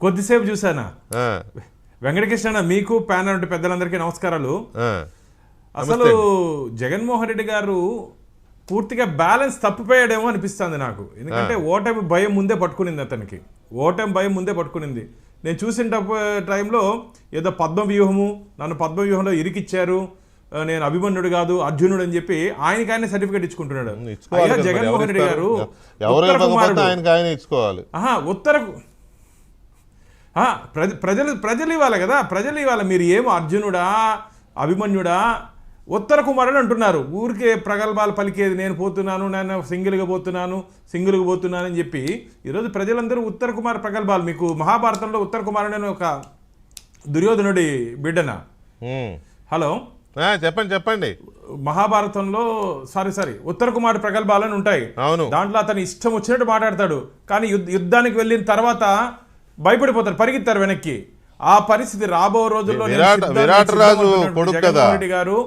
కొద్దిసేపు చూసానా. వెంకటకృష్ణ, మీకు ప్యానల్ పెద్దలందరికీ నమస్కారాలు. అసలు జగన్మోహన్ రెడ్డి గారు పూర్తిగా బ్యాలెన్స్ తప్పిపోయాడేమో అనిపిస్తుంది నాకు. ఎందుకంటే ఓటమి భయం ముందే పట్టుకునింది అతనికి. ఓటమి భయం ముందే పట్టుకునింది. నేను చూసిన టైంలో ఏదో పద్మవ్యూహము, నన్ను పద్మవ్యూహంలో ఇరికిచ్చారు, నేను అభిమన్యుడు కాదు అర్జునుడు అని చెప్పి ఆయనకి సర్టిఫికేట్ ఇచ్చుకుంటున్నాడు. జగన్మోహన్ రెడ్డి గారు ప్రజలు ఇవ్వాలి కదా, ప్రజలు ఇవ్వాలి. మీరు ఏమో అర్జునుడా అభిమన్యుడా ఉత్తర కుమారుడు అంటున్నారు. ఊరికే ప్రగల్భాలు పలికేది నేను పోతున్నాను, నేను సింగిల్గా పోతున్నాను అని చెప్పి ఈరోజు ప్రజలందరూ ఉత్తర కుమార ప్రగల్భాలు. మీకు మహాభారతంలో ఉత్తర కుమారుడు అని ఒక దుర్యోధనుడి బిడ్డన. హలో చెప్పండి. మహాభారతంలో సారీ ఉత్తర కుమారుడు ప్రగల్భాలని ఉంటాయి. దాంట్లో అతను ఇష్టం వచ్చినట్టు మాట్లాడతాడు. కానీ యుద్ధానికి వెళ్ళిన తర్వాత భయపడిపోతారు, పరిగెత్తారు వెనక్కి. ఆ పరిస్థితి రాబో రోజుల్లో విరాట్ గారు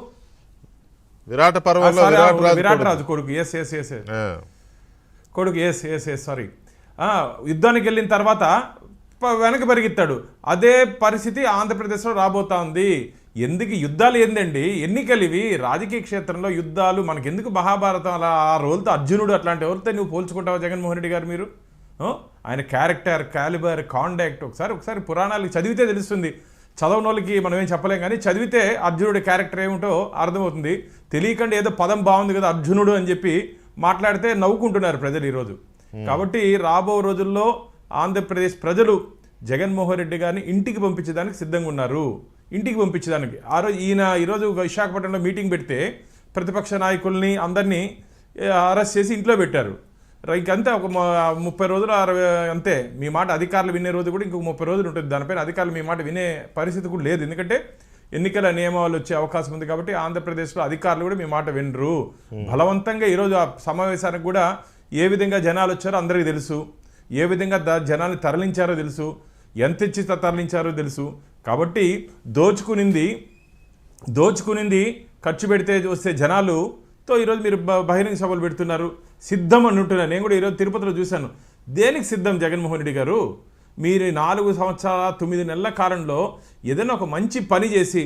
విరాట్ రాజు కొడుకు సారీ యుద్ధానికి వెళ్ళిన తర్వాత వెనక్కి పరిగెత్తాడు. అదే పరిస్థితి ఆంధ్రప్రదేశ్లో రాబోతా ఉంది. ఎందుకు యుద్ధాలు ఏందండి, ఎన్నికలు ఇవి. రాజకీయ క్షేత్రంలో యుద్ధాలు మనకెందుకు? మహాభారతం అలా ఆ రోజుతో అర్జునుడు అట్లాంటి ఎవరితో నువ్వు పోల్చుకుంటావా జగన్మోహన్ రెడ్డి గారు? మీరు ఆయన క్యారెక్టర్, క్యాలిబర్, కాండాక్ట్ ఒకసారి పురాణాలు చదివితే తెలుస్తుంది. చదవని వాళ్ళకి మనం ఏం చెప్పలేం, కానీ చదివితే అర్జునుడి క్యారెక్టర్ ఏమిటో అర్థమవుతుంది. తెలియకుండా ఏదో పదం బాగుంది కదా అర్జునుడు అని చెప్పి మాట్లాడితే నవ్వుకుంటున్నారు ప్రజలు ఈరోజు. కాబట్టి రాబో రోజుల్లో ఆంధ్రప్రదేశ్ ప్రజలు జగన్మోహన్ రెడ్డి గారిని ఇంటికి పంపించడానికి సిద్ధంగా ఉన్నారు. ఇంటికి పంపించడానికి ఈరోజు విశాఖపట్నంలో మీటింగ్ పెడితే ప్రతిపక్ష నాయకుల్ని అందరినీ అరెస్ట్ చేసి ఇంట్లో పెట్టారు. ఇంకంతే ఒక 30 రోజులు అంతే. మీ మాట అధికారులు వినే రోజు కూడా ఇంకొక 30 రోజులు ఉంటుంది. దానిపైన అధికారులు మీ మాట వినే పరిస్థితి కూడా లేదు. ఎందుకంటే ఎన్నికల నియమాలు వచ్చే అవకాశం ఉంది. కాబట్టి ఆంధ్రప్రదేశ్లో అధికారులు కూడా మీ మాట వినరు. బలవంతంగా ఈరోజు ఆ సమావేశానికి కూడా ఏ విధంగా జనాలు వచ్చారో అందరికీ తెలుసు. ఏ విధంగా జనాన్ని తరలించారో తెలుసు. ఎంత ఇచ్చి తరలించారో తెలుసు. కాబట్టి దోచుకునింది ఖర్చు పెడితే వస్తే జనాలుతో ఈరోజు మీరు బహిరంగ సభలు పెడుతున్నారు. సిద్ధం అని ఉంటున్నారు. నేను కూడా ఈరోజు తిరుపతిలో చూశాను. దేనికి సిద్ధం జగన్మోహన్ రెడ్డి గారు? మీరు 4 సంవత్సరాల 9 నెలల కాలంలో ఏదైనా ఒక మంచి పని చేసి